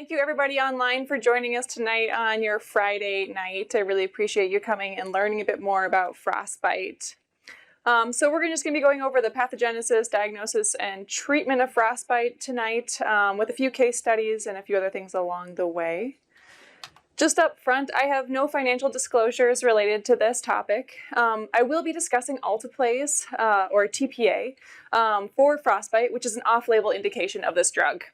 Thank you everybody online for joining us tonight on your Friday night. I really appreciate you coming and learning a bit more about frostbite. So we're just going to be going over the pathogenesis, diagnosis, and treatment of frostbite tonight with a few case studies and a few other things along the way. Just up front, I have no financial disclosures related to this topic. I will be discussing alteplase, or TPA, for frostbite, which is an off-label indication of this drug.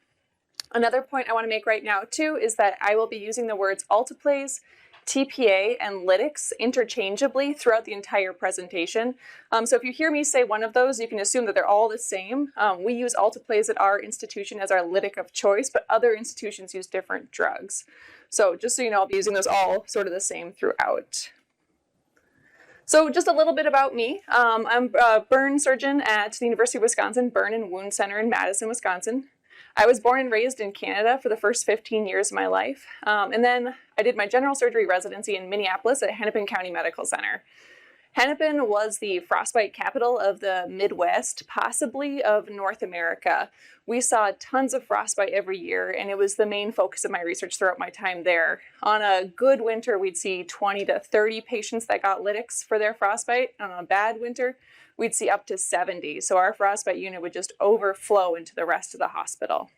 Another point I want to make right now, too, is that I will be using the words alteplase, TPA, and lytics interchangeably throughout the entire presentation. So if you hear me say one of those, you can assume that they're all the same. We use alteplase at our institution as our lytic of choice, but other institutions use different drugs. So just so you know, I'll be using those all sort of the same throughout. So just a little bit about me. I'm a burn surgeon at the University of Wisconsin Burn and Wound Center in Madison, Wisconsin. I was born and raised in Canada for the first 15 years of my life. And then I did my general surgery residency in Minneapolis at Hennepin County Medical Center. Hennepin was the frostbite capital of the Midwest, possibly of North America. We saw tons of frostbite every year, and it was the main focus of my research throughout my time there. On a good winter, we'd see 20 to 30 patients that got lytics for their frostbite. On a bad winter, we'd see up to 70. So our frostbite unit would just overflow into the rest of the hospital.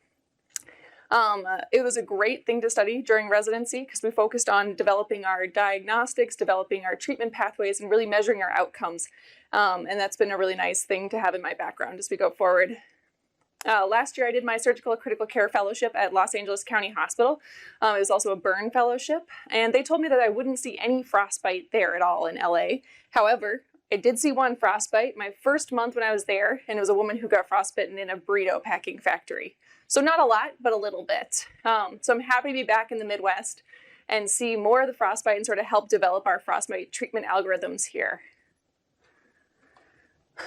It was a great thing to study during residency because we focused on developing our diagnostics, developing our treatment pathways, and really measuring our outcomes. And that's been a really nice thing to have in my background as we go forward. Last year I did my surgical critical care fellowship at Los Angeles County Hospital. It was also a burn fellowship, and they told me that I wouldn't see any frostbite there at all in LA. However, I did see one frostbite my first month when I was there, and it was a woman who got frostbitten in a burrito packing factory. So not a lot, but a little bit. So I'm happy to be back in the Midwest and see more of the frostbite and sort of help develop our frostbite treatment algorithms here.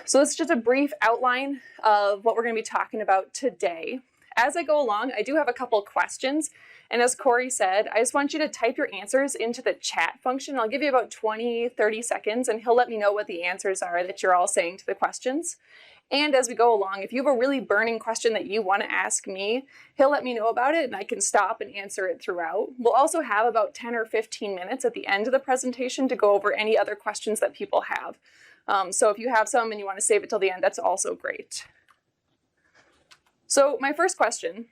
So this is just a brief outline of what we're going to be talking about today. As I go along, I do have a couple questions. And as Corey said, I just want you to type your answers into the chat function. I'll give you about 20, 30 seconds, and he'll let me know what the answers are that you're all saying to the questions. And as we go along, if you have a really burning question that you want to ask me, he'll let me know about it and I can stop and answer it throughout. We'll also have about 10 or 15 minutes at the end of the presentation to go over any other questions that people have. So if you have some and you want to save it till the end, that's also great. So my first question,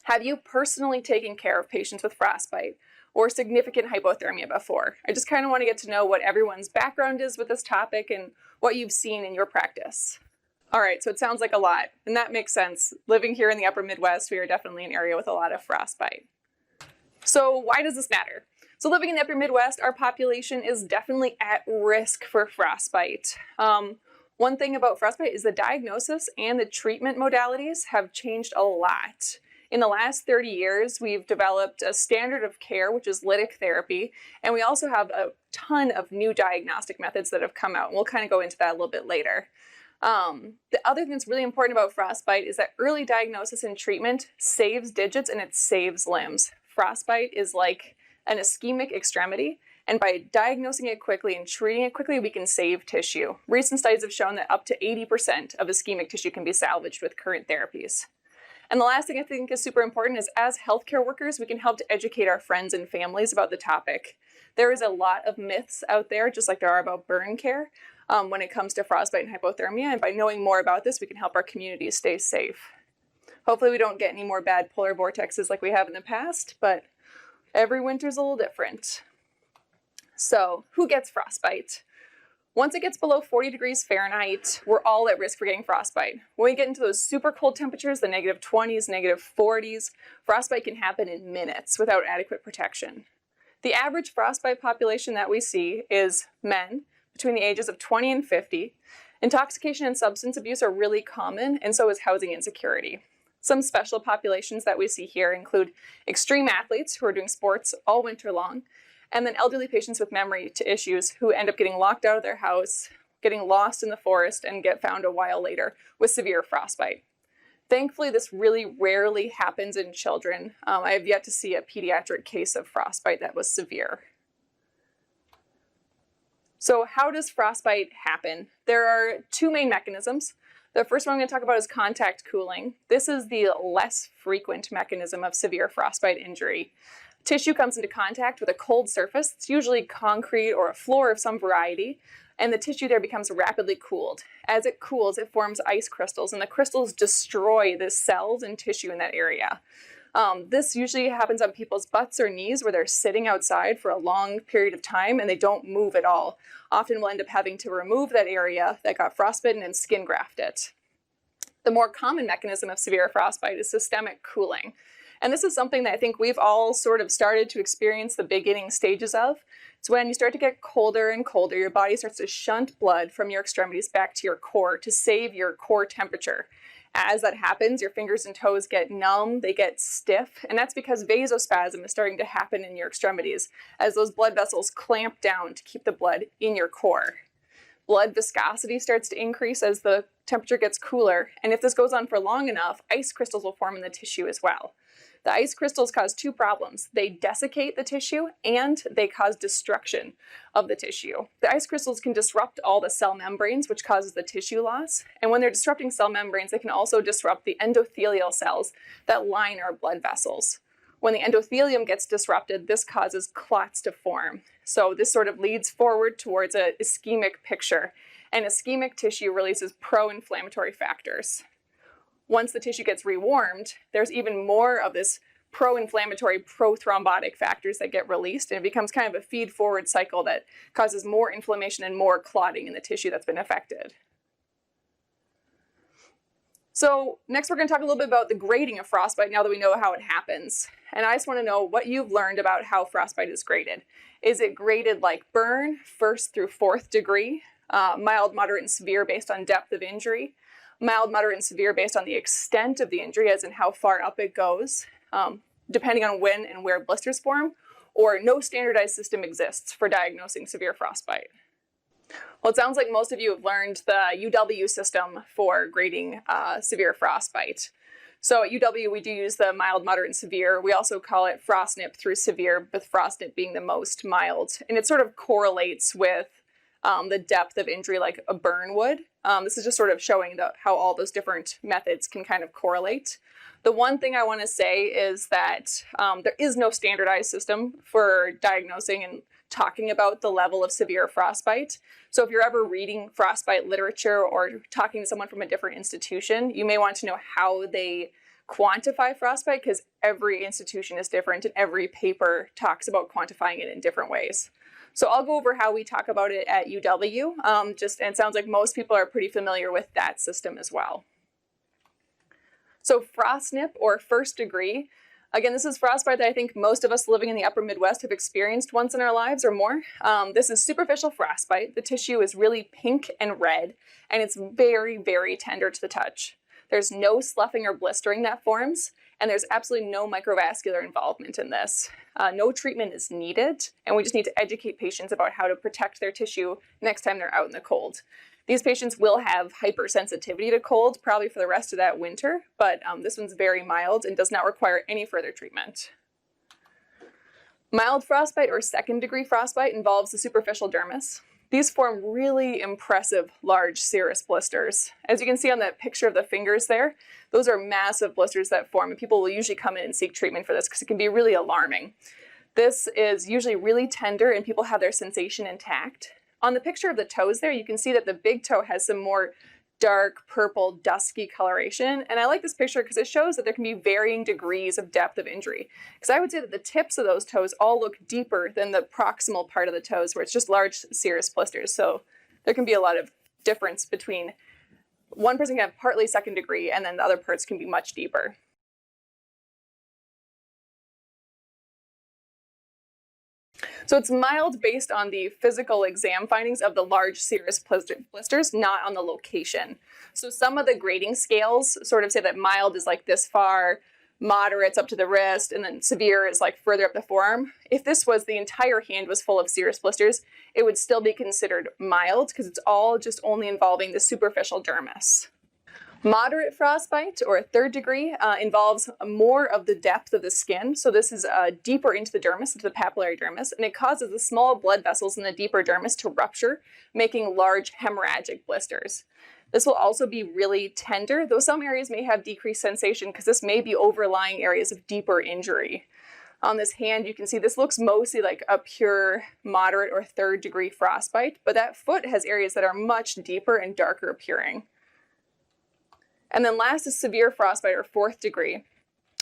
have you personally taken care of patients with frostbite or significant hypothermia before? I just kind of want to get to know what everyone's background is with this topic and what you've seen in your practice. All right, so it sounds like a lot, and that makes sense. Living here in the upper Midwest, we are definitely an area with a lot of frostbite. So why does this matter? So living in the upper Midwest, our population is definitely at risk for frostbite. One thing about frostbite is the diagnosis and the treatment modalities have changed a lot. In the last 30 years, we've developed a standard of care, which is lytic therapy, and we also have a ton of new diagnostic methods that have come out, and we'll kind of go into that a little bit later. The other thing that's really important about frostbite is that early diagnosis and treatment saves digits and it saves limbs. Frostbite is like an ischemic extremity, and by diagnosing it quickly and treating it quickly, we can save tissue. Recent studies have shown that up to 80% of ischemic tissue can be salvaged with current therapies. And the last thing I think is super important is as healthcare workers, we can help to educate our friends and families about the topic. There is a lot of myths out there, just like there are about burn care, when it comes to frostbite and hypothermia, and by knowing more about this, we can help our communities stay safe. Hopefully we don't get any more bad polar vortexes like we have in the past, but every winter's a little different. So who gets frostbite? Once it gets below 40 degrees Fahrenheit, we're all at risk for getting frostbite. When we get into those super cold temperatures, the -20s, -40s, frostbite can happen in minutes without adequate protection. The average frostbite population that we see is men between the ages of 20 and 50. Intoxication and substance abuse are really common, and so is housing insecurity. Some special populations that we see here include extreme athletes who are doing sports all winter long, and then elderly patients with memory issues who end up getting locked out of their house, getting lost in the forest, and get found a while later with severe frostbite. Thankfully, this really rarely happens in children. I have yet to see a pediatric case of frostbite that was severe. So how does frostbite happen? There are two main mechanisms. The first one I'm going to talk about is contact cooling. This is the less frequent mechanism of severe frostbite injury. Tissue comes into contact with a cold surface. It's usually concrete or a floor of some variety, and the tissue there becomes rapidly cooled. As it cools, it forms ice crystals, and the crystals destroy the cells and tissue in that area. This usually happens on people's butts or knees where they're sitting outside for a long period of time and they don't move at all. Often we'll end up having to remove that area that got frostbitten and skin graft it. The more common mechanism of severe frostbite is systemic cooling. And this is something that I think we've all sort of started to experience the beginning stages of. It's when you start to get colder and colder, your body starts to shunt blood from your extremities back to your core to save your core temperature. As that happens, your fingers and toes get numb, they get stiff, and that's because vasospasm is starting to happen in your extremities as those blood vessels clamp down to keep the blood in your core. Blood viscosity starts to increase as the temperature gets cooler, and if this goes on for long enough, ice crystals will form in the tissue as well. The ice crystals cause two problems. They desiccate the tissue and they cause destruction of the tissue. The ice crystals can disrupt all the cell membranes, which causes the tissue loss. And when they're disrupting cell membranes, they can also disrupt the endothelial cells that line our blood vessels. When the endothelium gets disrupted, this causes clots to form. So this sort of leads forward towards an ischemic picture. And ischemic tissue releases pro-inflammatory factors. Once the tissue gets rewarmed, there's even more of this pro-inflammatory, pro-thrombotic factors that get released, and it becomes kind of a feed-forward cycle that causes more inflammation and more clotting in the tissue that's been affected. So next we're going to talk a little bit about the grading of frostbite now that we know how it happens. And I just want to know what you've learned about how frostbite is graded. Is it graded like burn, 1st through 4th degree, mild, moderate, and severe based on depth of injury? Mild, moderate, and severe based on the extent of the injury, as in how far up it goes, depending on when and where blisters form, or no standardized system exists for diagnosing severe frostbite. Well, it sounds like most of you have learned the UW system for grading severe frostbite. So at UW, we do use the mild, moderate, and severe. We also call it FrostNip through severe, with FrostNip being the most mild. And it sort of correlates with the depth of injury like a burn would. This is just sort of showing how all those different methods can kind of correlate. The one thing I want to say is that there is no standardized system for diagnosing and talking about the level of severe frostbite. So if you're ever reading frostbite literature or talking to someone from a different institution, you may want to know how they quantify frostbite, because every institution is different and every paper talks about quantifying it in different ways. So I'll go over how we talk about it at UW, and it sounds like most people are pretty familiar with that system as well. So FrostNip, or 1st degree, again, this is frostbite that I think most of us living in the upper Midwest have experienced once in our lives or more. This is superficial frostbite. The tissue is really pink and red, and it's very, very tender to the touch. There's no sloughing or blistering that forms, and there's absolutely no microvascular involvement in this. No treatment is needed, and we just need to educate patients about how to protect their tissue next time they're out in the cold. These patients will have hypersensitivity to cold, probably for the rest of that winter, but this one's very mild and does not require any further treatment. Mild frostbite, or 2nd degree frostbite, involves the superficial dermis. These form really impressive large serous blisters. As you can see on that picture of the fingers there, those are massive blisters that form, and people will usually come in and seek treatment for this because it can be really alarming. This is usually really tender and people have their sensation intact. On the picture of the toes there, you can see that the big toe has some more dark purple dusky coloration, and I like this picture because it shows that there can be varying degrees of depth of injury, because I would say that the tips of those toes all look deeper than the proximal part of the toes where it's just large serous blisters. So there can be a lot of difference between one person can have partly 2nd degree and then the other parts can be much deeper. So it's mild based on the physical exam findings of the large serous blisters, not on the location. So some of the grading scales sort of say that mild is like this far, moderate's up to the wrist, and then severe is like further up the forearm. If this was the entire hand was full of serous blisters, it would still be considered mild because it's all just only involving the superficial dermis. Moderate frostbite, or a third degree, involves more of the depth of the skin. So this is deeper into the dermis, into the papillary dermis, and it causes the small blood vessels in the deeper dermis to rupture, making large hemorrhagic blisters. This will also be really tender, though some areas may have decreased sensation because this may be overlying areas of deeper injury. On this hand, you can see this looks mostly like a pure moderate or third degree frostbite, but that foot has areas that are much deeper and darker appearing. And then last is severe frostbite, or fourth degree.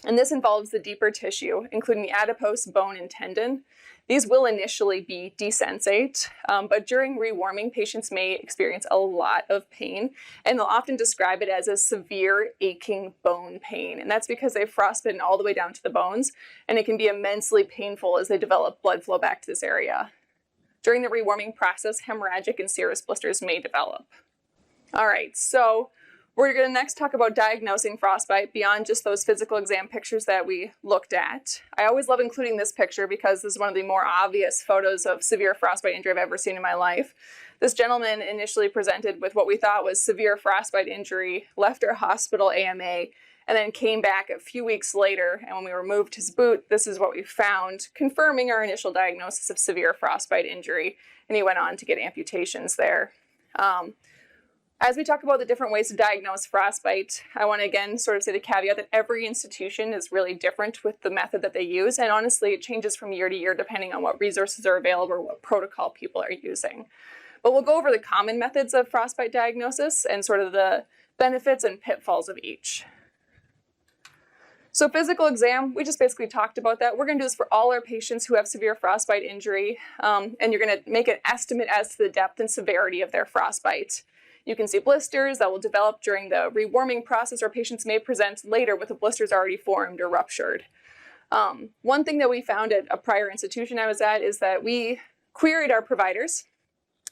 And this involves the deeper tissue, including the adipose, bone, and tendon. These will initially be desensate, but during rewarming, patients may experience a lot of pain, and they'll often describe it as a severe aching bone pain. And that's because they've frostbitten all the way down to the bones, and it can be immensely painful as they develop blood flow back to this area. During the rewarming process, hemorrhagic and serous blisters may develop. All right, so we're going to next talk about diagnosing frostbite beyond just those physical exam pictures that we looked at. I always love including this picture because this is one of the more obvious photos of severe frostbite injury I've ever seen in my life. This gentleman initially presented with what we thought was severe frostbite injury, left our hospital AMA, and then came back a few weeks later, and when we removed his boot, this is what we found, confirming our initial diagnosis of severe frostbite injury, and he went on to get amputations there. As we talk about the different ways to diagnose frostbite, I want to again sort of say the caveat that every institution is really different with the method that they use, and honestly it changes from year to year depending on what resources are available or what protocol people are using. But we'll go over the common methods of frostbite diagnosis and sort of the benefits and pitfalls of each. So physical exam, we just basically talked about that. We're going to do this for all our patients who have severe frostbite injury, and you're going to make an estimate as to the depth and severity of their frostbite. You can see blisters that will develop during the rewarming process, or patients may present later with the blisters already formed or ruptured. One thing that we found at a prior institution I was at is that we queried our providers,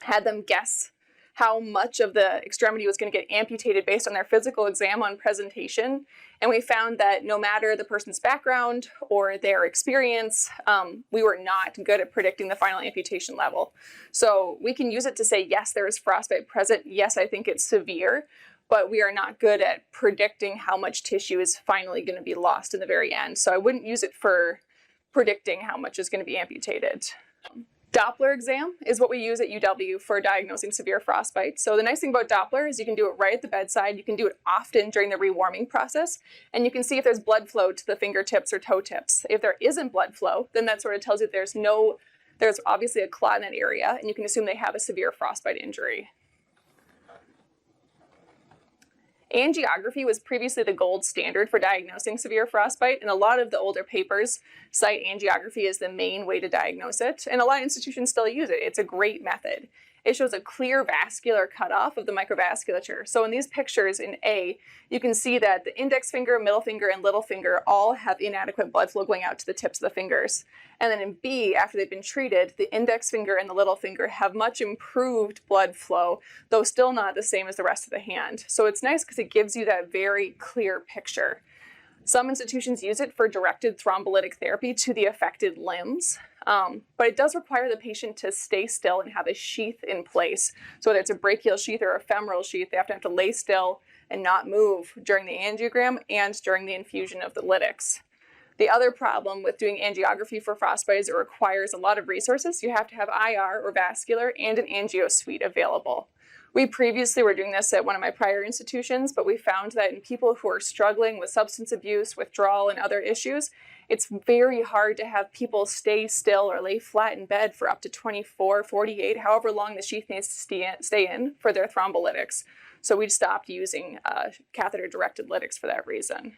had them guess how much of the extremity was going to get amputated based on their physical exam on presentation. And we found that no matter the person's background or their experience, we were not good at predicting the final amputation level. So we can use it to say, yes, there is frostbite present. Yes, I think it's severe, but we are not good at predicting how much tissue is finally going to be lost in the very end. So I wouldn't use it for predicting how much is going to be amputated. Doppler exam is what we use at UW for diagnosing severe frostbite. So the nice thing about Doppler is you can do it right at the bedside. You can do it often during the rewarming process, and you can see if there's blood flow to the fingertips or toe tips. If there isn't blood flow, then that sort of tells you there's obviously a clot in that area, and you can assume they have a severe frostbite injury. Angiography was previously the gold standard for diagnosing severe frostbite, and a lot of the older papers cite angiography as the main way to diagnose it, and a lot of institutions still use it. It's a great method. It shows a clear vascular cutoff of the microvasculature. So in these pictures in A, you can see that the index finger, middle finger, and little finger all have inadequate blood flow going out to the tips of the fingers. And then in B, after they've been treated, the index finger and the little finger have much improved blood flow, though still not the same as the rest of the hand. So it's nice because it gives you that very clear picture. Some institutions use it for directed thrombolytic therapy to the affected limbs, but it does require the patient to stay still and have a sheath in place. So whether it's a brachial sheath or a femoral sheath, they have to lay still and not move during the angiogram and during the infusion of the lytics. The other problem with doing angiography for frostbite is it requires a lot of resources. You have to have IR or vascular and an angio suite available. We previously were doing this at one of my prior institutions, but we found that in people who are struggling with substance abuse, withdrawal, and other issues, it's very hard to have people stay still or lay flat in bed for up to 24, 48, however long the sheath needs to stay in for their thrombolytics. So we stopped using catheter-directed lytics for that reason.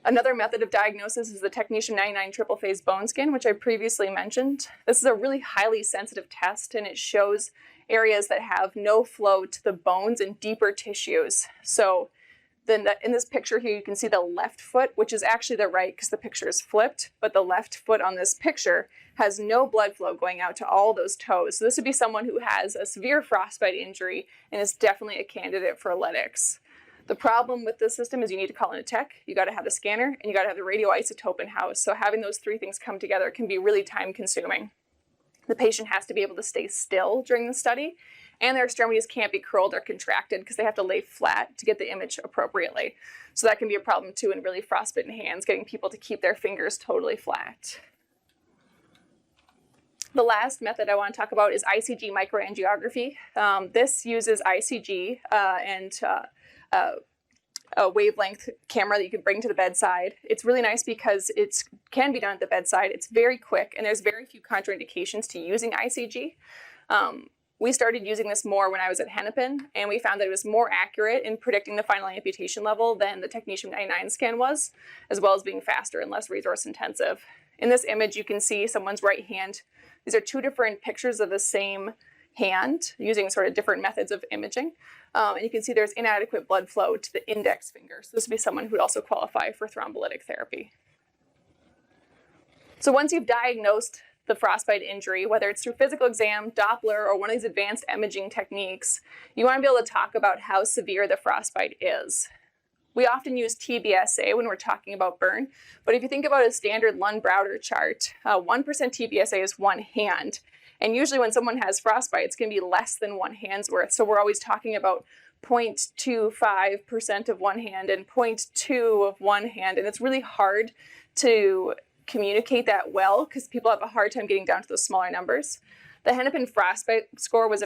Another method of diagnosis is the technetium 99 triple phase bone scan, which I previously mentioned. This is a really highly sensitive test, and it shows areas that have no flow to the bones and deeper tissues. So then in this picture here, you can see the left foot, which is actually the right because the picture is flipped, but the left foot on this picture has no blood flow going out to all those toes. So this would be someone who has a severe frostbite injury and is definitely a candidate for lytics. The problem with this system is you need to call in a tech, you got to have the scanner, and you got to have the radioisotope in house. So having those three things come together can be really time consuming. The patient has to be able to stay still during the study, and their extremities can't be curled or contracted because they have to lay flat to get the image appropriately. So that can be a problem too in really frostbitten hands, getting people to keep their fingers totally flat. The last method I want to talk about is ICG microangiography. This uses ICG and a wavelength camera that you can bring to the bedside. It's really nice because it can be done at the bedside. It's very quick, and there's very few contraindications to using ICG. We started using this more when I was at Hennepin, and we found that it was more accurate in predicting the final amputation level than the technetium 99 scan was, as well as being faster and less resource intensive. In this image, you can see someone's right hand. These are two different pictures of the same hand using sort of different methods of imaging. And you can see there's inadequate blood flow to the index finger. So this would be someone who would also qualify for thrombolytic therapy. So once you've diagnosed the frostbite injury, whether it's through physical exam, Doppler, or one of these advanced imaging techniques, you want to be able to talk about how severe the frostbite is. We often use TBSA when we're talking about burn, but if you think about a standard Lund-Browder chart, 1% TBSA is one hand. And usually when someone has frostbite, it's going to be less than one hand's worth. So we're always talking about 0.25% of one hand and 0.2 of one hand. And it's really hard to communicate that well because people have a hard time getting down to those smaller numbers. The Hennepin frostbite score was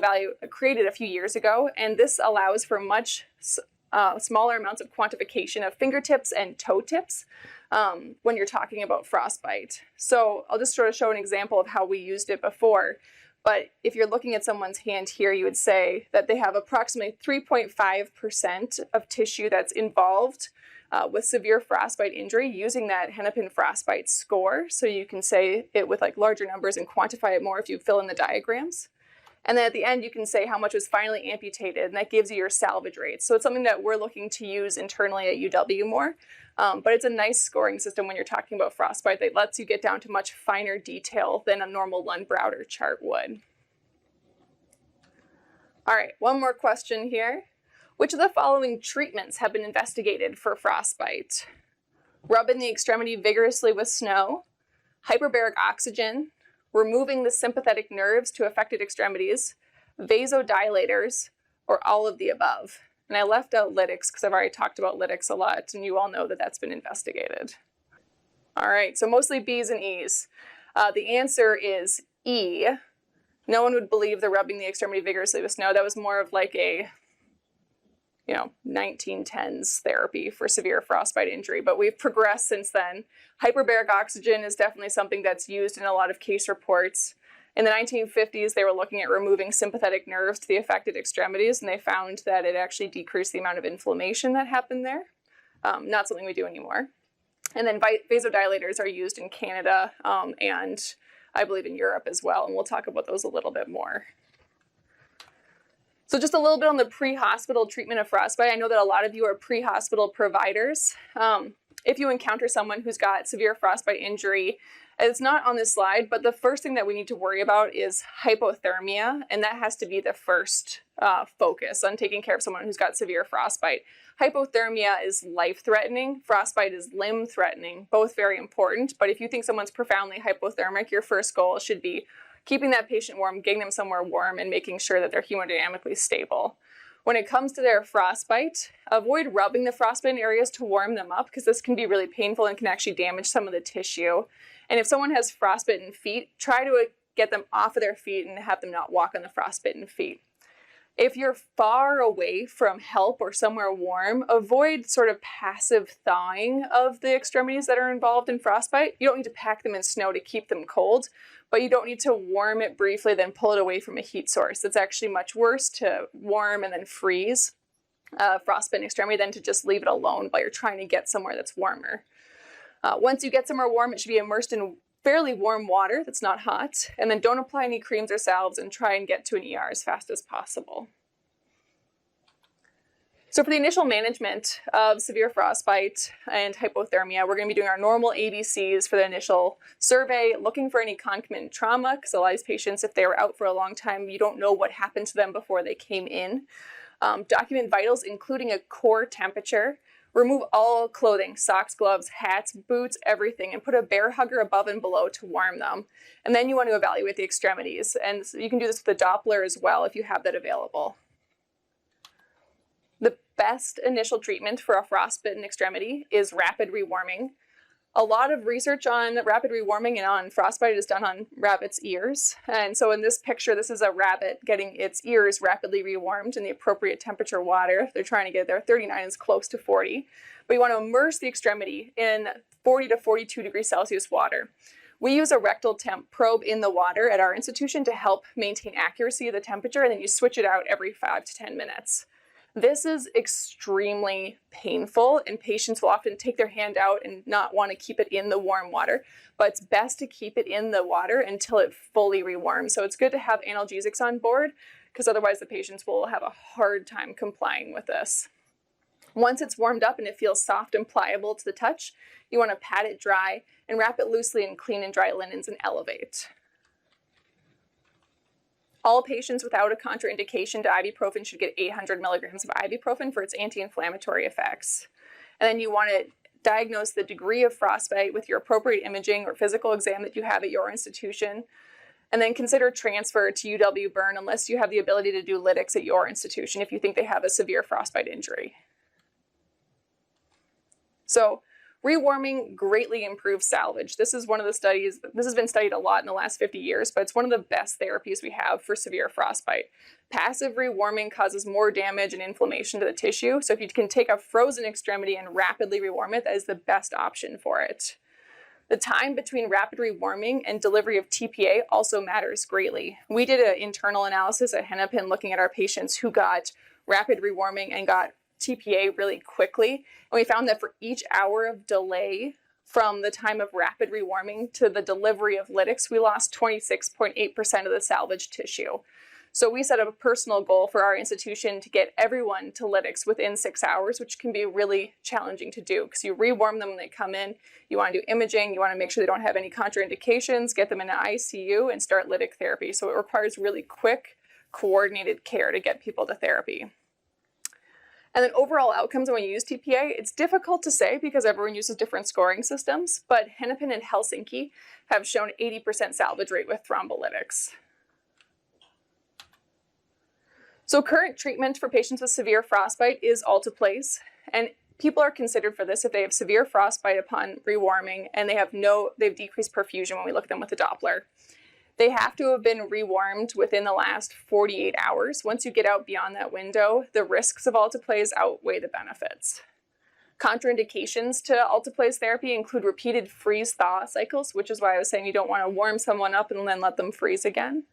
created a few years ago, and this allows for much smaller amounts of quantification of fingertips and toe tips when you're talking about frostbite. So I'll just sort of show an example of how we used it before. But if you're looking at someone's hand here, you would say that they have approximately 3.5% of tissue that's involved with severe frostbite injury using that Hennepin frostbite score. So you can say it with like larger numbers and quantify it more if you fill in the diagrams. And then at the end, you can say how much was finally amputated, and that gives you your salvage rate. So it's something that we're looking to use internally at UW more, but it's a nice scoring system when you're talking about frostbite that lets you get down to much finer detail than a normal Lund-Browder chart would. All right, one more question here. Which of the following treatments have been investigated for frostbite? Rubbing the extremity vigorously with snow, hyperbaric oxygen, removing the sympathetic nerves to affected extremities, vasodilators, or all of the above. And I left out lytics because I've already talked about lytics a lot, and you all know that that's been investigated. All right, so mostly B's and E's. The answer is E. No one would believe the rubbing the extremity vigorously with snow. That was more of like a 1910s therapy for severe frostbite injury, but we've progressed since then. Hyperbaric oxygen is definitely something that's used in a lot of case reports. In the 1950s, they were looking at removing sympathetic nerves to the affected extremities, and they found that it actually decreased the amount of inflammation that happened there. Not something we do anymore. And then vasodilators are used in Canada and I believe in Europe as well, and we'll talk about those a little bit more. So just a little bit on the pre-hospital treatment of frostbite. I know that a lot of you are pre-hospital providers. If you encounter someone who's got severe frostbite injury, it's not on this slide, but the first thing that we need to worry about is hypothermia, and that has to be the first focus on taking care of someone who's got severe frostbite. Hypothermia is life-threatening, frostbite is limb-threatening, both very important, but if you think someone's profoundly hypothermic, your first goal should be keeping that patient warm, getting them somewhere warm, and making sure that they're hemodynamically stable. When it comes to their frostbite, avoid rubbing the frostbitten areas to warm them up because this can be really painful and can actually damage some of the tissue. And if someone has frostbitten feet, try to get them off of their feet and have them not walk on the frostbitten feet. If you're far away from help or somewhere warm, avoid sort of passive thawing of the extremities that are involved in frostbite. You don't need to pack them in snow to keep them cold, but you don't need to warm it briefly, then pull it away from a heat source. It's actually much worse to warm and then freeze frostbitten extremity than to just leave it alone while you're trying to get somewhere that's warmer. Once you get somewhere warm, it should be immersed in fairly warm water that's not hot, and then don't apply any creams or salves and try and get to an ER as fast as possible. So for the initial management of severe frostbite and hypothermia, we're going to be doing our normal ABCs for the initial survey, looking for any concomitant trauma, because a lot of these patients, if they were out for a long time, you don't know what happened to them before they came in. Document vitals, including a core temperature. Remove all clothing, socks, gloves, hats, boots, everything, and put a bear hugger above and below to warm them. And then you want to evaluate the extremities. And so you can do this with a Doppler as well if you have that available. The best initial treatment for a frostbitten extremity is rapid rewarming. A lot of research on rapid rewarming and on frostbite is done on rabbits' ears. And so in this picture, this is a rabbit getting its ears rapidly rewarmed in the appropriate temperature water. They're trying to get their 39 is close to 40. But you want to immerse the extremity in 40 to 42 degrees Celsius water. We use a rectal temp probe in the water at our institution to help maintain accuracy of the temperature, and then you switch it out every 5 to 10 minutes. This is extremely painful, and patients will often take their hand out and not want to keep it in the warm water, but it's best to keep it in the water until it fully rewarms. So it's good to have analgesics on board, because otherwise the patients will have a hard time complying with this. Once it's warmed up and it feels soft and pliable to the touch, you want to pat it dry and wrap it loosely in clean and dry linens and elevate. All patients without a contraindication to ibuprofen should get 800 milligrams of ibuprofen for its anti-inflammatory effects. And then you want to diagnose the degree of frostbite with your appropriate imaging or physical exam that you have at your institution. And then consider transfer to UW Burn unless you have the ability to do lytics at your institution if you think they have a severe frostbite injury. So, rewarming greatly improves salvage. This is one of the studies, this has been studied a lot in the last 50 years, but it's one of the best therapies we have for severe frostbite. Passive rewarming causes more damage and inflammation to the tissue, so if you can take a frozen extremity and rapidly rewarm it, that is the best option for it. The time between rapid rewarming and delivery of TPA also matters greatly. We did an internal analysis at Hennepin looking at our patients who got rapid rewarming and got TPA really quickly, and we found that for each hour of delay from the time of rapid rewarming to the delivery of lytics, we lost 26.8% of the salvaged tissue. So we set up a personal goal for our institution to get everyone to lytics within 6 hours, which can be really challenging to do because you rewarm them when they come in, you want to do imaging, you want to make sure they don't have any contraindications, get them in an ICU, and start lytic therapy. So it requires really quick, coordinated care to get people to therapy. And then overall outcomes when you use TPA, it's difficult to say because everyone uses different scoring systems, but Hennepin and Helsinki have shown 80% salvage rate with thrombolytics. So current treatment for patients with severe frostbite is alteplase, and people are considered for this if they have severe frostbite upon rewarming and they've decreased perfusion when we look at them with a Doppler. They have to have been rewarmed within the last 48 hours. Once you get out beyond that window, the risks of alteplase outweigh the benefits. Contraindications to alteplase therapy include repeated freeze-thaw cycles, which is why I was saying you don't want to warm someone up and then let them freeze again.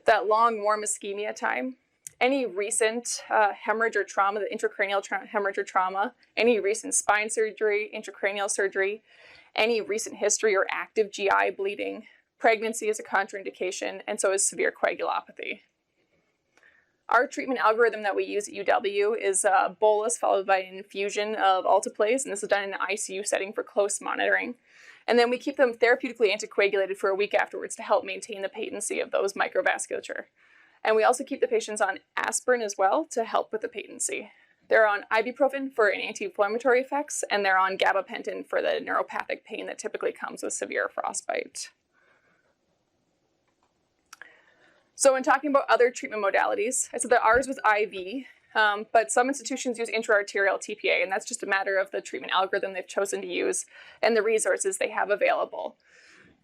That long warm ischemia time. Any recent hemorrhage or trauma, the intracranial hemorrhage or trauma, any recent spine surgery, intracranial surgery, any recent history or active GI bleeding. Pregnancy is a contraindication, and so is severe coagulopathy. Our treatment algorithm that we use at UW is a bolus followed by an infusion of alteplase, and this is done in an ICU setting for close monitoring. And then we keep them therapeutically anticoagulated for a week afterwards to help maintain the patency of those microvasculature. And we also keep the patients on aspirin as well to help with the patency. They're on ibuprofen for anti-inflammatory effects, and they're on gabapentin for the neuropathic pain that typically comes with severe frostbite. So when talking about other treatment modalities, I said that ours was IV, but some institutions use intra-arterial TPA, and that's just a matter of the treatment algorithm they've chosen to use and the resources they have available.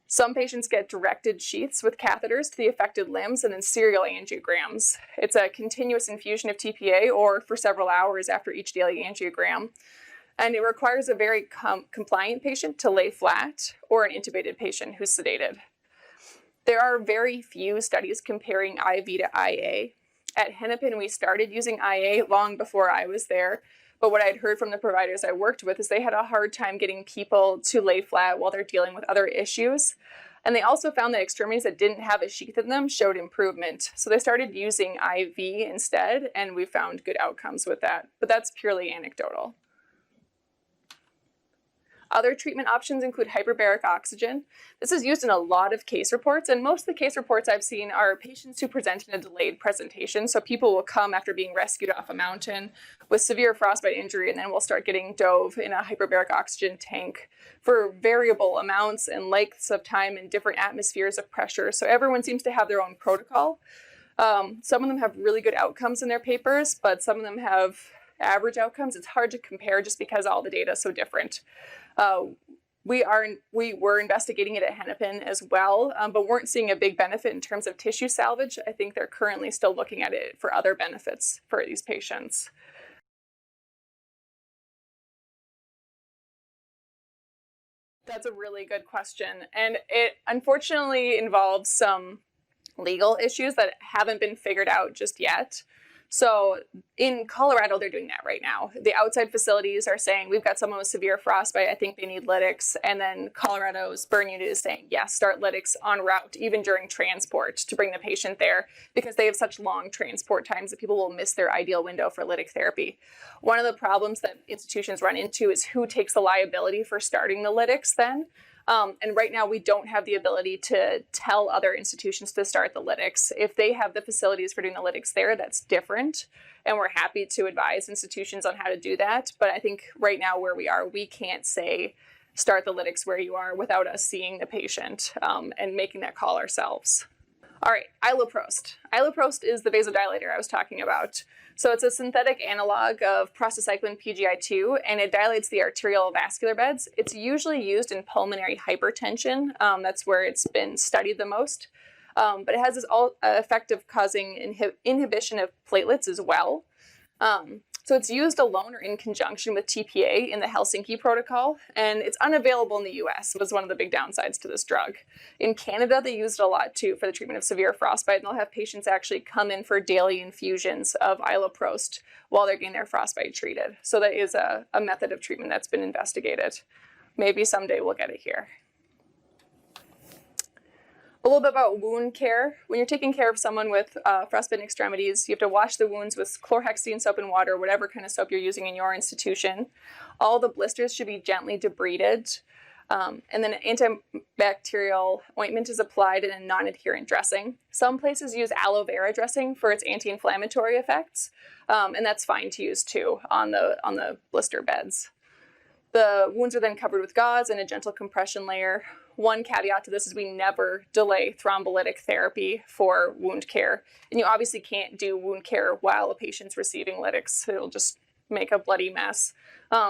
Some patients get directed sheaths with catheters to the affected limbs and then serial angiograms. It's a continuous infusion of TPA or for several hours after each daily angiogram. And it requires a very compliant patient to lay flat or an intubated patient who's sedated. There are very few studies comparing IV to IA. At Hennepin, we started using IA long before I was there, but what I'd heard from the providers I worked with is they had a hard time getting people to lay flat while they're dealing with other issues. And they also found that extremities that didn't have a sheath in them showed improvement. So they started using IV instead, and we found good outcomes with that, but that's purely anecdotal. Other treatment options include hyperbaric oxygen. This is used in a lot of case reports, and most of the case reports I've seen are patients who present in a delayed presentation. So people will come after being rescued off a mountain with severe frostbite injury, and then we'll start getting dove in a hyperbaric oxygen tank for variable amounts and lengths of time in different atmospheres of pressure. So everyone seems to have their own protocol. Some of them have really good outcomes in their papers, but some of them have average outcomes. It's hard to compare just because all the data is so different. We were investigating it at Hennepin as well, but weren't seeing a big benefit in terms of tissue salvage. I think they're currently still looking at it for other benefits for these patients. That's a really good question, and it unfortunately involves some legal issues that haven't been figured out just yet. So in Colorado, they're doing that right now. The outside facilities are saying, we've got someone with severe frostbite, I think they need lytics. And then Colorado's burn unit is saying, yes, start lytics en route, even during transport, to bring the patient there, because they have such long transport times that people will miss their ideal window for lytic therapy. One of the problems that institutions run into is who takes the liability for starting the lytics then. And right now we don't have the ability to tell other institutions to start the lytics. If they have the facilities for doing the lytics there, that's different. And we're happy to advise institutions on how to do that. But I think right now where we are, we can't say start the lytics where you are without us seeing the patient and making that call ourselves. All right, iloprost. Iloprost is the vasodilator I was talking about. So it's a synthetic analog of prostacyclin PGI2, and it dilates the arterial vascular beds. It's usually used in pulmonary hypertension. That's where it's been studied the most. But it has this effect of causing inhibition of platelets as well. So it's used alone or in conjunction with TPA in the Helsinki protocol, and it's unavailable in the US, was one of the big downsides to this drug. In Canada, they use it a lot too for the treatment of severe frostbite, and they'll have patients actually come in for daily infusions of iloprost while they're getting their frostbite treated. So that is a method of treatment that's been investigated. Maybe someday we'll get it here. A little bit about wound care. When you're taking care of someone with frostbitten extremities, you have to wash the wounds with chlorhexidine soap and water, whatever kind of soap you're using in your institution. All the blisters should be gently debrided. And then an antibacterial ointment is applied in a non-adherent dressing. Some places use aloe vera dressing for its anti-inflammatory effects, and that's fine to use too on the blister beds. The wounds are then covered with gauze and a gentle compression layer. One caveat to this is we never delay thrombolytic therapy for wound care. And you obviously can't do wound care while a patient's receiving lytics. It'll just make a bloody mess.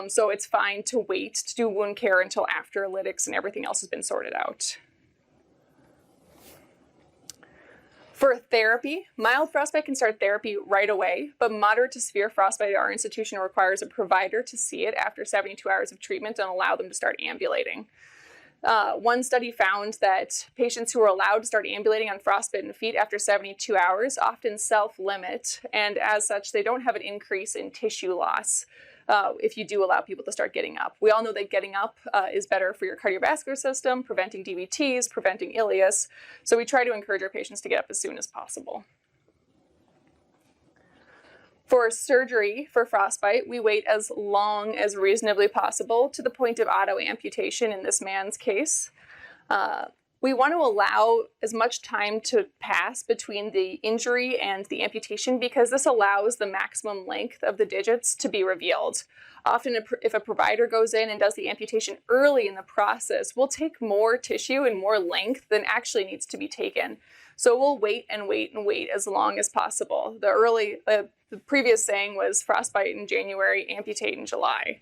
So it's fine to wait to do wound care until after lytics and everything else has been sorted out. For therapy, mild frostbite can start therapy right away, but moderate to severe frostbite at our institution requires a provider to see it after 72 hours of treatment and allow them to start ambulating. One study found that patients who are allowed to start ambulating on frostbitten feet after 72 hours often self-limit, and as such, they don't have an increase in tissue loss if you do allow people to start getting up. We all know that getting up is better for your cardiovascular system, preventing DVTs, preventing ileus, so we try to encourage our patients to get up as soon as possible. For surgery for frostbite, we wait as long as reasonably possible to the point of auto amputation in this man's case. We want to allow as much time to pass between the injury and the amputation because this allows the maximum length of the digits to be revealed. Often if a provider goes in and does the amputation early in the process, we'll take more tissue and more length than actually needs to be taken. So we'll wait and wait and wait as long as possible. The previous saying was frostbite in January, amputate in July.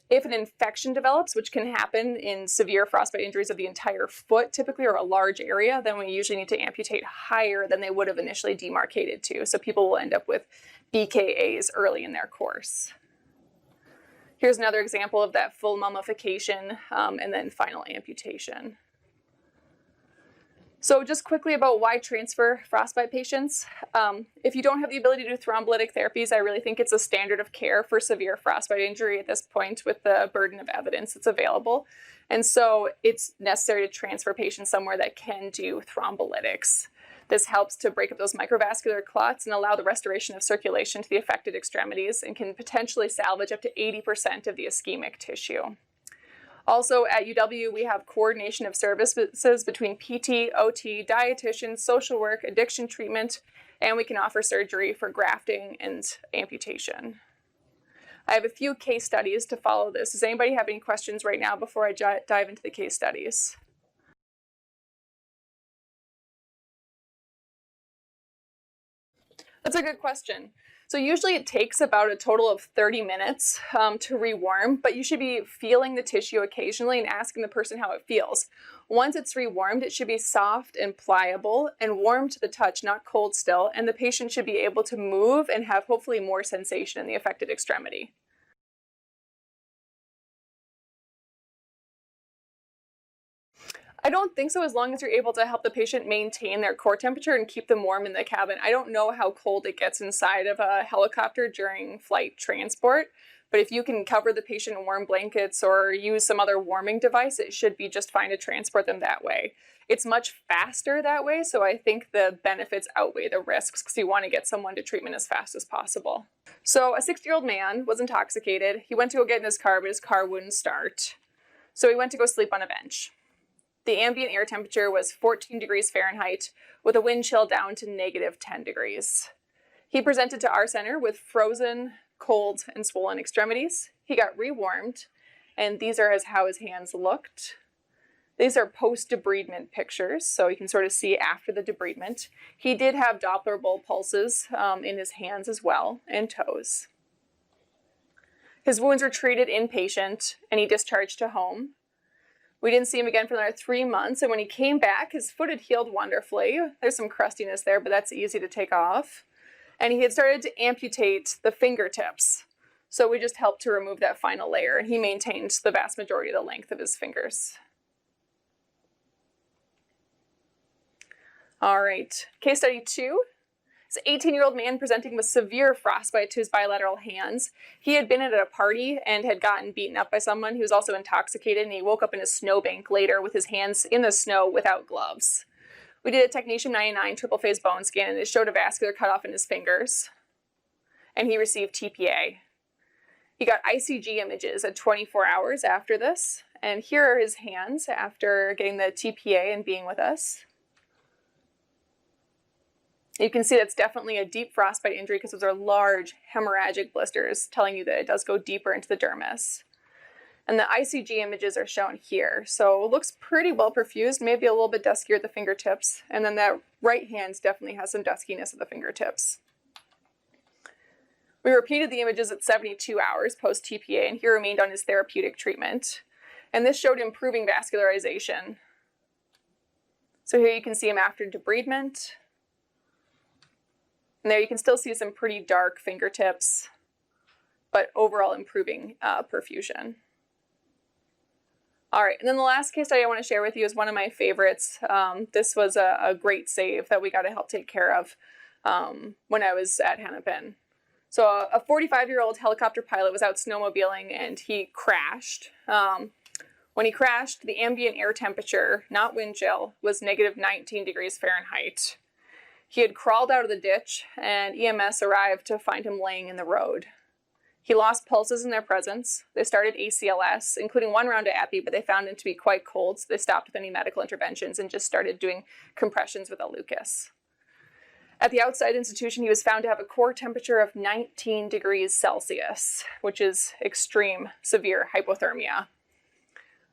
If an infection develops, which can happen in severe frostbite injuries of the entire foot typically, or a large area, then we usually need to amputate higher than they would have initially demarcated to. So people will end up with BKAs early in their course. Here's another example of that full mummification and then final amputation. So just quickly about why transfer frostbite patients. If you don't have the ability to do thrombolytic therapies, I really think it's a standard of care for severe frostbite injury at this point with the burden of evidence that's available. And so it's necessary to transfer patients somewhere that can do thrombolytics. This helps to break up those microvascular clots and allow the restoration of circulation to the affected extremities and can potentially salvage up to 80% of the ischemic tissue. Also at UW, we have coordination of services between PT, OT, dietitian, social work, addiction treatment, and we can offer surgery for grafting and amputation. I have a few case studies to follow this. Does anybody have any questions right now before I dive into the case studies? That's a good question. So usually it takes about a total of 30 minutes to rewarm, but you should be feeling the tissue occasionally and asking the person how it feels. Once it's rewarmed, it should be soft and pliable and warm to the touch, not cold still, and the patient should be able to move and have hopefully more sensation in the affected extremity. I don't think so, as long as you're able to help the patient maintain their core temperature and keep them warm in the cabin. I don't know how cold it gets inside of a helicopter during flight transport, but if you can cover the patient in warm blankets or use some other warming device, it should be just fine to transport them that way. It's much faster that way, so I think the benefits outweigh the risks because you want to get someone to treatment as fast as possible. So a 60-year-old man was intoxicated. He went to go get in his car, but his car wouldn't start. So he went to go sleep on a bench. The ambient air temperature was 14 degrees Fahrenheit with a wind chill down to -10 degrees. He presented to our center with frozen, cold, and swollen extremities. He got rewarmed, and these are how his hands looked. These are post-debridement pictures, so you can sort of see after the debridement. He did have Dopplerable pulses in his hands as well, and toes. His wounds were treated inpatient, and he discharged to home. We didn't see him again for another 3 months, and when he came back, his foot had healed wonderfully. There's some crustiness there, but that's easy to take off. And he had started to amputate the fingertips. So we just helped to remove that final layer, and he maintained the vast majority of the length of his fingers. All right, case study 2. This 18-year-old man presenting with severe frostbite to his bilateral hands. He had been at a party and had gotten beaten up by someone. He was also intoxicated, and he woke up in a snowbank later with his hands in the snow without gloves. We did a technetium 99 triple phase bone scan, and it showed a vascular cutoff in his fingers. And he received TPA. He got ICG images at 24 hours after this. And here are his hands after getting the TPA and being with us. You can see that's definitely a deep frostbite injury because those are large hemorrhagic blisters, telling you that it does go deeper into the dermis. And the ICG images are shown here. So it looks pretty well perfused, maybe a little bit duskier at the fingertips. And then that right hand definitely has some duskiness at the fingertips. We repeated the images at 72 hours post-TPA, and he remained on his therapeutic treatment. And this showed improving vascularization. So here you can see him after debridement. And there you can still see some pretty dark fingertips, but overall improving perfusion. All right, and then the last case study I want to share with you is one of my favorites. This was a great save that we got to help take care of when I was at Hennepin. So a 45-year-old helicopter pilot was out snowmobiling and he crashed. When he crashed, the ambient air temperature, not wind chill, was -19 degrees Fahrenheit. He had crawled out of the ditch, and EMS arrived to find him laying in the road. He lost pulses in their presence. They started ACLS, including 1 round of epi, but they found him to be quite cold, so they stopped with any medical interventions and just started doing compressions with a Lucas. At the outside institution, he was found to have a core temperature of 19 degrees Celsius, which is extreme, severe hypothermia.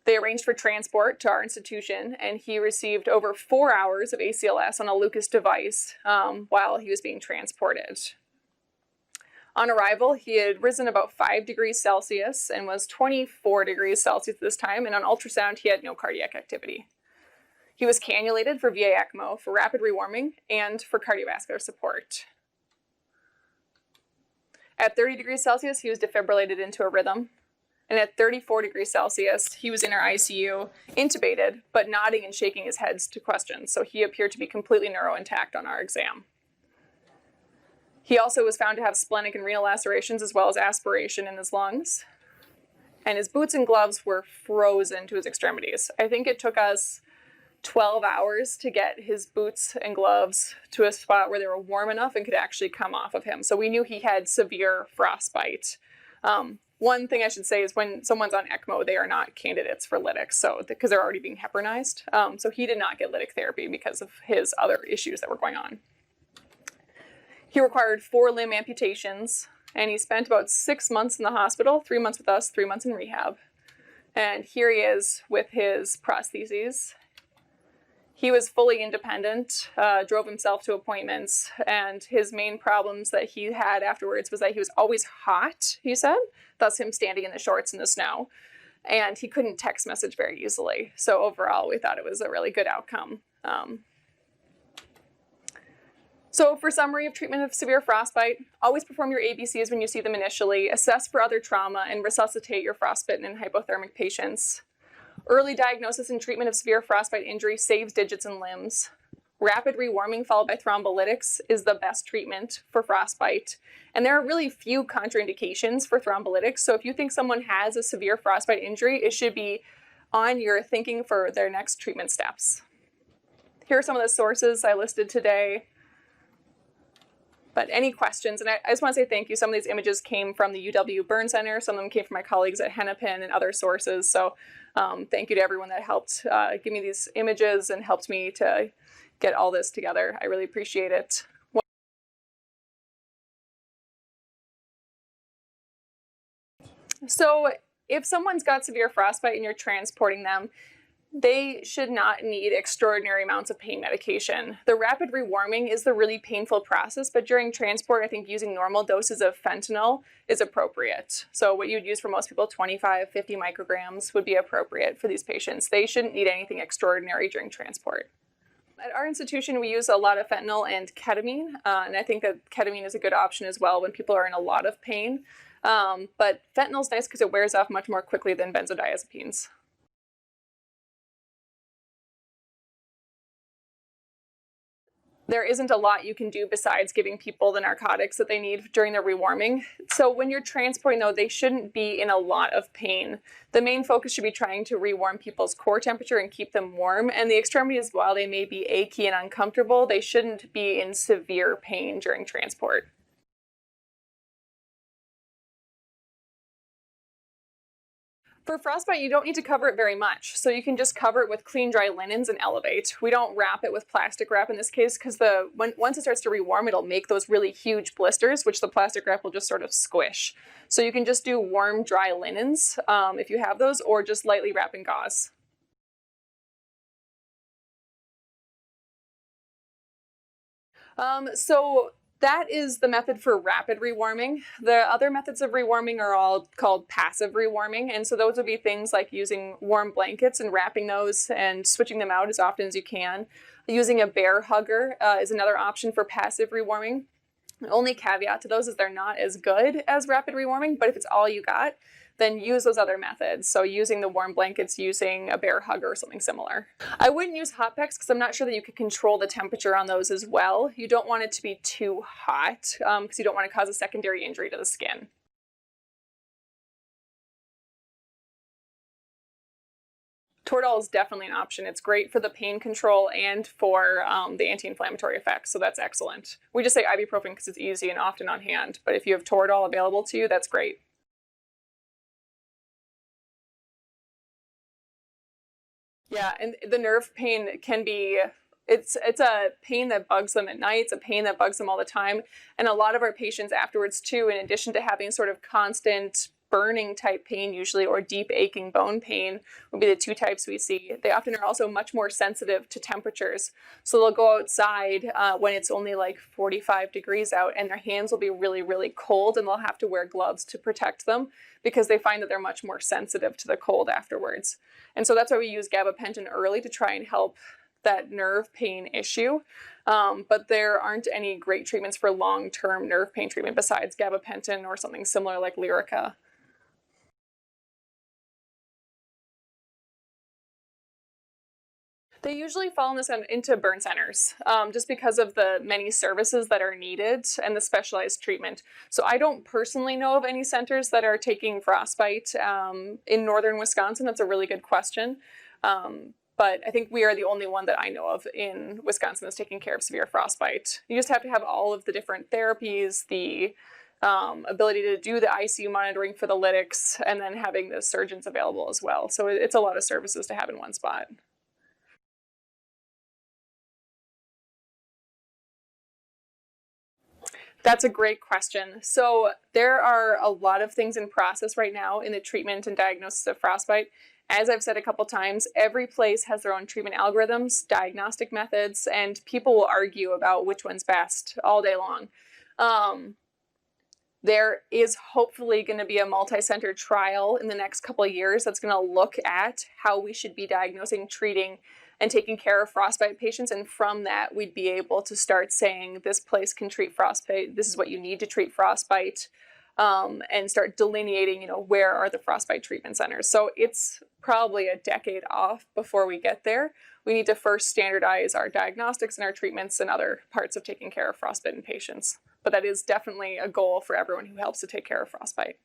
They arranged for transport to our institution, and he received over 4 hours of ACLS on a Lucas device while he was being transported. On arrival, he had risen about 5 degrees Celsius and was 24 degrees Celsius this time, and on ultrasound, he had no cardiac activity. He was cannulated for VA ECMO for rapid rewarming and for cardiovascular support. At 30 degrees Celsius, he was defibrillated into a rhythm. And at 34 degrees Celsius, he was in our ICU, intubated, but nodding and shaking his head to questions. So he appeared to be completely neuro-intact on our exam. He also was found to have splenic and renal lacerations as well as aspiration in his lungs. And his boots and gloves were frozen to his extremities. I think it took us 12 hours to get his boots and gloves to a spot where they were warm enough and could actually come off of him. So we knew he had severe frostbite. one thing I should say is when someone's on ECMO, they are not candidates for lytics, so because they're already being heparinized. So he did not get lytic therapy because of his other issues that were going on. He required 4 limb amputations, and he spent about 6 months in the hospital, 3 months with us, 3 months in rehab. And here he is with his prostheses. He was fully independent, drove himself to appointments, and his main problems that he had afterwards was that he was always hot, he said, thus him standing in the shorts in the snow, and he couldn't text message very easily. So overall, we thought it was a really good outcome. So for summary of treatment of severe frostbite, always perform your ABCs when you see them initially, assess for other trauma, and resuscitate your frostbitten and hypothermic patients. Early diagnosis and treatment of severe frostbite injury saves digits and limbs. Rapid rewarming followed by thrombolytics is the best treatment for frostbite. And there are really few contraindications for thrombolytics, so if you think someone has a severe frostbite injury, it should be on your thinking for their next treatment steps. Here are some of the sources I listed today. But any questions, and I just want to say thank you. Some of these images came from the UW Burn Center, some of them came from my colleagues at Hennepin and other sources. So thank you to everyone that helped give me these images and helped me to get all this together. I really appreciate it. So if someone's got severe frostbite and you're transporting them, they should not need extraordinary amounts of pain medication. The rapid rewarming is the really painful process, but during transport, I think using normal doses of fentanyl is appropriate. So what you would use for most people, 25, 50 micrograms would be appropriate for these patients. They shouldn't need anything extraordinary during transport. At our institution, we use a lot of fentanyl and ketamine, and I think that ketamine is a good option as well when people are in a lot of pain. But fentanyl's nice because it wears off much more quickly than benzodiazepines. There isn't a lot you can do besides giving people the narcotics that they need during their rewarming. So when you're transporting, though, they shouldn't be in a lot of pain. The main focus should be trying to rewarm people's core temperature and keep them warm. And the extremities, while they may be achy and uncomfortable, they shouldn't be in severe pain during transport. For frostbite, you don't need to cover it very much. So you can just cover it with clean, dry linens and elevate. We don't wrap it with plastic wrap in this case because once it starts to rewarm, it'll make those really huge blisters, which the plastic wrap will just sort of squish. So you can just do warm, dry linens if you have those, or just lightly wrap in gauze. So that is the method for rapid rewarming. The other methods of rewarming are all called passive rewarming. And so those would be things like using warm blankets and wrapping those and switching them out as often as you can. Using a bear hugger is another option for passive rewarming. The only caveat to those is they're not as good as rapid rewarming, but if it's all you got, then use those other methods. So using the warm blankets, using a bear hugger or something similar. I wouldn't use hot packs because I'm not sure that you could control the temperature on those as well. You don't want it to be too hot because you don't want to cause a secondary injury to the skin. Toradol is definitely an option. It's great for the pain control and for the anti-inflammatory effects, so that's excellent. We just say ibuprofen because it's easy and often on hand, but if you have Toradol available to you, that's great. Yeah, and the nerve pain can be, it's a pain that bugs them at night, it's a pain that bugs them all the time, and a lot of our patients afterwards too, in addition to having sort of constant burning type pain usually, or deep aching bone pain would be the two types we see. They often are also much more sensitive to temperatures. So they'll go outside when it's only like 45 degrees out and their hands will be really, really cold and they'll have to wear gloves to protect them because they find that they're much more sensitive to the cold afterwards. And so that's why we use gabapentin early to try and help that nerve pain issue. But there aren't any great treatments for long-term nerve pain treatment besides gabapentin or something similar like Lyrica. They usually fall into burn centers just because of the many services that are needed and the specialized treatment. So I don't personally know of any centers that are taking frostbite in northern Wisconsin. That's a really good question. But I think we are the only one that I know of in Wisconsin that's taking care of severe frostbite. You just have to have all of the different therapies, the ability to do the ICU monitoring for the lytics, and then having the surgeons available as well. So it's a lot of services to have in one spot. That's a great question. So there are a lot of things in process right now in the treatment and diagnosis of frostbite. As I've said a couple times, every place has their own treatment algorithms, diagnostic methods, and people will argue about which one's best all day long. There is hopefully going to be a multi-center trial in the next couple of years that's going to look at how we should be diagnosing, treating, and taking care of frostbite patients. And from that, we'd be able to start saying this place can treat frostbite, this is what you need to treat frostbite, and start delineating, where are the frostbite treatment centers. So it's probably a decade off before we get there. We need to first standardize our diagnostics and our treatments and other parts of taking care of frostbitten patients. But that is definitely a goal for everyone who helps to take care of frostbite.